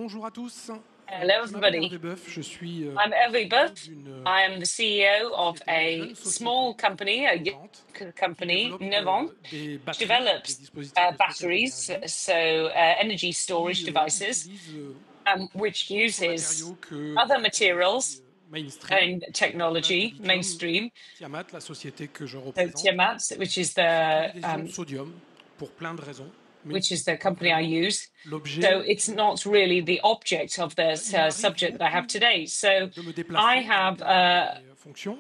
bonjour à tous. Hello, Je m'appelle everybody. Hervé Boeuf, je suis I'm Evie CEO Buff. d'une I am the CEO of société, une a jeune small société company, a young innovante qui company, développe Novant, des which batteries, des develops dispositifs de stockage batteries, d'énergie energy storage qui devices, utilisent which d'autres uses matériaux que la other technologie materials mainstream. and Tiamat et technology, lithium, mainstream. Tiamat, la société que je So représente, Tiamat, which is utilise des ions de the sodium pour plein de raisons, mais which ce is n'est the pas company I vraiment use. So l'objet it's de not cette émission. really the object of the Il m'arrive subject that I have beaucoup today. So de me I déplacer dans le have cadre de mes fonctions,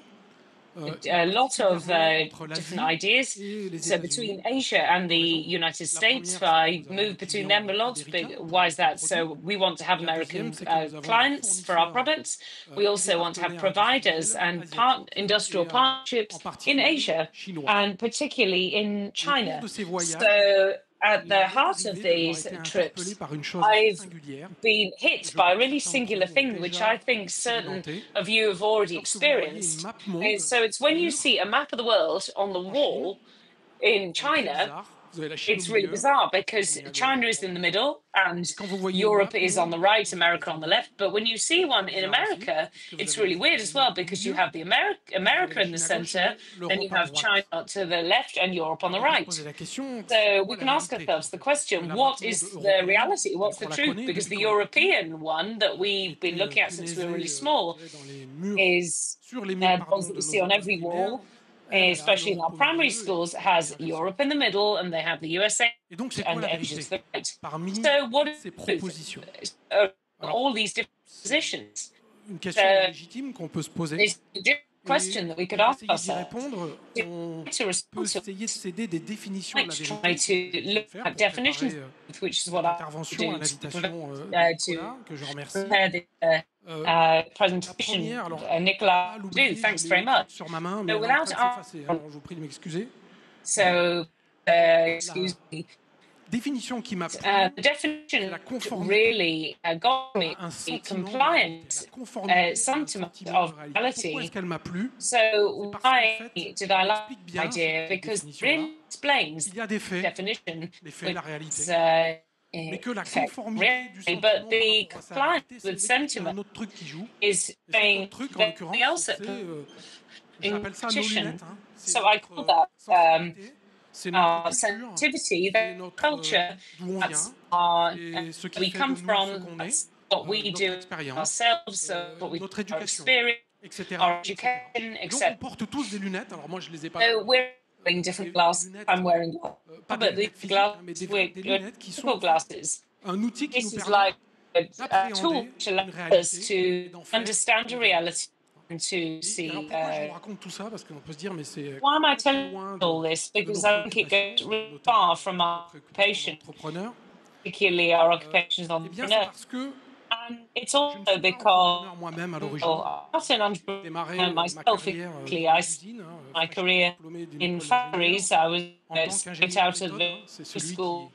et a lot of particulièrement entre different l'Asie ideas. et les So États-Unis, between Asia and pour the deux raisons. United La States, première, c'est que I nous avons des move between clients them a lot. américains pour Why is notre that? produit. So we want to have Et la deuxième, American c'est que nous avons des clients for our fournisseurs products. We et des also want to have partenaires providers industriels and asiatiques industrial et en partnerships in particulier Asia chinois. and particularly in Et au cours China. de ces voyages, So at il the m'est heart of arrivé d'avoir these été interpellé trips, par une chose assez I've singulière been que hit je by a pense que really certains d'entre singular vous ont thing, which I déjà think certain expérimenté. of you have already Lorsque vous voyez une experienced. map And monde so it's au when you mur see a map of the world on the en Chine, wall in c'est très China, bizarre. Vous avez la Chine au it's really milieu, bizarre le because Niagara, China is in the Californie. middle and Et quand vous voyez une map Europe is on monde the right, aux America on the États-Unis, left. But when you c'est see très one in bizarre aussi, America, puisque vous it's avez les really weird as well États-Unis au because you milieu, have the puis vous avez America la in the Chine à gauche center, et then you l'Europe à have China droite. to the left and Europe on Alors the on peut se right. poser la question, c'est So quoi we la can ask vérité en ourselves the fait? Parce que question, la map what monde is the européenne, reality? telle What's the qu'on la truth? connaît Because depuis the qu'on est tout petit, European one that qui we've been était looking at since we were really punaisée, je small dirais, dans les murs, is sur les murs, the ones pardon, that de we nos see on écoles every primaires, wall, elle a especially in our l'Europe au primary milieu et schools, et has inversement. Europe in the middle and they have the USA Et donc c'est quoi and la Asia vérité to the right. parmi So what toutes is ces the truth? propositions? Uh, Alors all these different c'est positions. une question So légitime qu'on peut se poser. it's a good Et question that we could pour ask essayer d'y ourselves. répondre, on To peut respond to essayer de s'aider des définitions de la might try vérité, ce que to j'ai essayé look de faire at pour préparer definitions, which is what cette I intervention à do l'invitation de to Nicolas, que je remercie. prepare the Euh, la presentation, première, alors pas à Nicola, do. l'oublier, je Thanks very l'ai écrite much. sur ma main, mais So elle est en without, train de s'effacer, alors je vous prie de m'excuser. so La excuse me, définition qui m'a plu, the c'est definition la conformité really got me à un sentiment de réalité. La compliance, conformité à un sentiment sentiment de of réalité. Pourquoi est-ce reality. qu'elle m'a plu? C'est So parce qu'en why fait, did I elle like explique the bien, cette idea? Because it définition-là, really explains qu'il y a des faits, definition, les faits, which la is réalité, mais que la effect, conformité du really, but sentiment par the rapport à sa compliance réalité, c'est with le vécu qu'il y a sentiment un autre truc qui joue. is Et cet autre saying truc, en something l'occurrence, else c'est, in j'appelle ça nos competition. lunettes, hein. C'est So I notre call that sensibilité, c'est notre culture, sensitivity, c'est the notre culture. d'où on That's vient, our, c'est ce qui where we fait de come nous ce from. qu'on est, That's what we notre do expérience, ourselves. What we notre our éducation, experience, our etc., etc. education, Et donc on etc. porte tous des lunettes. Alors moi je les ai pas, So we're wearing different des glasses. lunettes, I'm wearing, pas des but the lunettes physiques, hein, mais glasses des we're lunettes qui sont physical en fait glasses. un outil qui nous This is permet like a tool d'appréhender to allow une us réalité et to d'en faire understand une vérité. reality and to Et alors see. pourquoi je vous raconte tout ça? Parce qu'on peut se dire, mais c'est Why am I complètement telling loin all this? de nos Because I think it préoccupations, goes really notamment far from nos our préoccupations occupation, d'entrepreneurs. particularly our occupations Eh on bien, c'est entrepreneur. parce que And it's je ne also suis pas because entrepreneur moi-même à l'origine. well, I'm not an J'ai entrepreneur démarré ma myself. carrière Exactly, dans les usines, hein, my fraîchement career diplômé d'une in école d'ingénieur, factories. I was en tant straight qu'ingénieur out of méthode, hein, c'est the celui qui school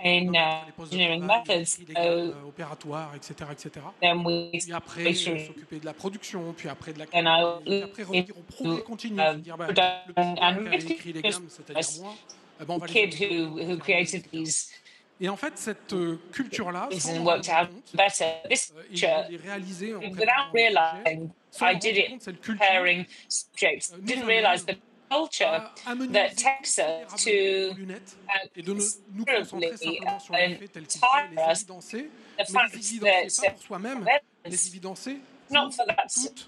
in chronomètre les postes de engineering travail, methods. écrit les gammes So opératoires, etc., etc. then we Puis après, through. s'occuper de la production, puis après de la Then I qualité, puis après revenir au progrès into continu, se dire, bah, le petit production gars and qui avait écrit les gammes, c'est-à-dire business. moi, eh ben, on The va les kid améliorer, on va who faire mieux, created etc. these Et en fait, cette culture-là, sans and m'en worked rendre out compte, better. This et je picture, l'ai réalisé en without préparant le sujet, realizing, sans I me did rendre it compte, cette culture preparing subjects. nous Didn't realize amène the culture à that amenuiser takes us considérablement nos to lunettes et de nous concentrer considerably simplement sur les faits tels qu'ils sont et les tire us évidencer, the mais les fact évidencer pas that pour soi-même, les evidence, évidencer not pour for that toute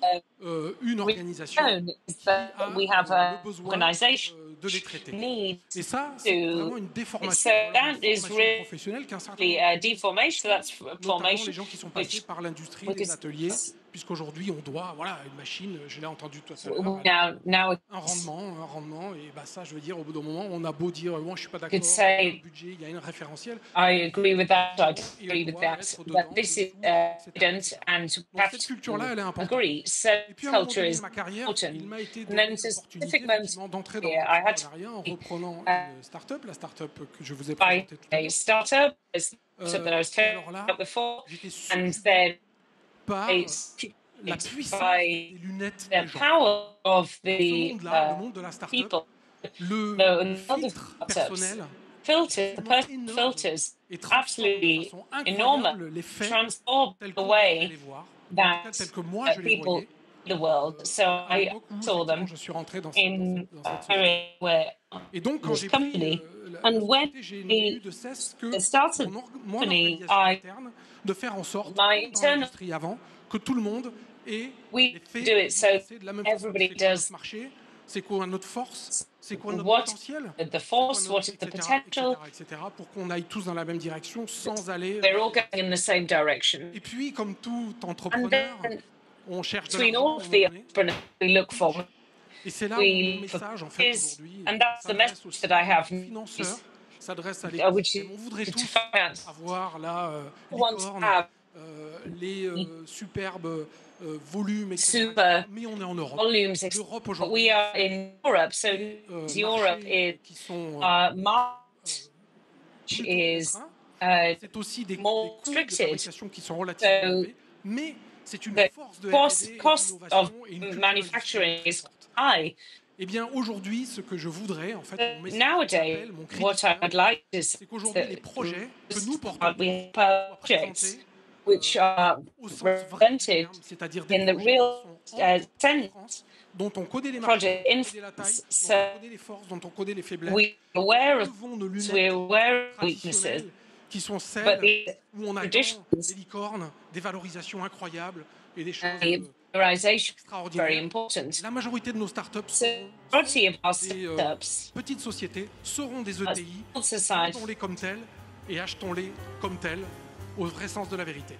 une we've organisation known, is qui that a we have le an besoin organization de les traiter. need Et ça, c'est to vraiment une so déformation ou alors une that is formation really professionnelle qu'un certain nombre a d'entre nous deformation. So font, that's notamment les formation, gens qui sont passés which par l'industrie, les because ateliers, puisqu'aujourd'hui on doit, voilà, une machine, je l'ai entendu tout à l'heure, elle a now un rendement, et bah ça, je veux dire, au bout d'un moment, on a beau dire, moi je suis pas could d'accord, il y a un say budget, il y a un référentiel, I agree with that. I et on agree with doit that. être But dedans, this is dessous, etc., evident, etc. and we Donc have cette culture-là, to elle est importante. agree. So Et puis à un moment culture donné is de ma carrière, il important. m'a été And then donné to a l'opportunité specific moment effectivement d'entrer dans here, I had l'entrepreneuriat en to reprenant uh, une start-up, la start-up que je vous ai buy présentée tout à a l'heure. startup, a startup that I was Et telling alors là, about before, j'étais and subjugué then par it's la puissance by des lunettes the des gens. power of Dans ce the monde-là, le monde de la start-up, people. le The another filtre startups personnel filter, the absolument person énorme filters et transforme de absolutely façon enormous, incroyable les faits transform tels the que vous allez way les voir, ou en tout cas tels that que moi je les people voyais in the world. So à I l'époque où saw effectivement them je suis rentré dans in dans cette société. area where Et donc, quand this j'ai pris company. la And when société, je n'ai eu I de cesse que started the mon company, organisation I interne de faire en sorte, my comme dans internal l'industrie avant, que tout le monde ait les we do faits it so nuancés de la même façon. everybody C'est quoi notre does marché? C'est quoi notre force? C'est quoi notre what potentiel? the C'est quoi force, notre... what is the etc., potential. etc., etc., pour qu'on aille tous dans la même direction sans aller They're dans all tous les going in the same direction. Et puis, comme tout And entrepreneur, then on cherche de between l'argent à all un of moment the donné. entrepreneurs we look for, Et c'est là où mon we for message, en fait, is, aujourd'hui, and that's the s'adresse message that aussi I have aux financeurs, is, s'adresse à which l'écosystème. is On voudrait to tous finance. avoir là Want to licorne, have les superbes volumes, etc., etc. super Mais on est en Europe. volumes. L'Europe But we aujourd'hui, are c'est in Europe, so des Europe marchés is qui sont March plutôt is contraints. uh, C'est aussi des more coûts de restricted. fabrication qui sont relativement So élevés, mais c'est une the force de R&D et cost of d'innovation et une culture industrielle manufacturing très is forte. high. Eh bien, aujourd'hui, ce que je voudrais, en fait, mon message, mon Nowadays, appel, mon cri du what I cœur, would like is c'est qu'aujourd'hui, les to projets que nous portons we soient have projects présentés which are au sens vrai du presented terme, c'est-à-dire des in the projets real qui sont en Europe, en sense France, dont on connaît les marchés, project dont in on connaît la taille, dont so on connaît les forces, dont on connaît les faiblesses. we aware of Enlevons nos we're lunettes aware of weaknesses, traditionnelles qui sont but celles the où on attend traditions des licornes, des valorisations incroyables et des choses and the valorization is very extraordinaires. important. La majorité de nos startups So sont majority of our des startups petites sociétés, seront des are ETI, society vendons-les comme telles et achetons-les comme telles, au vrai sens de la vérité.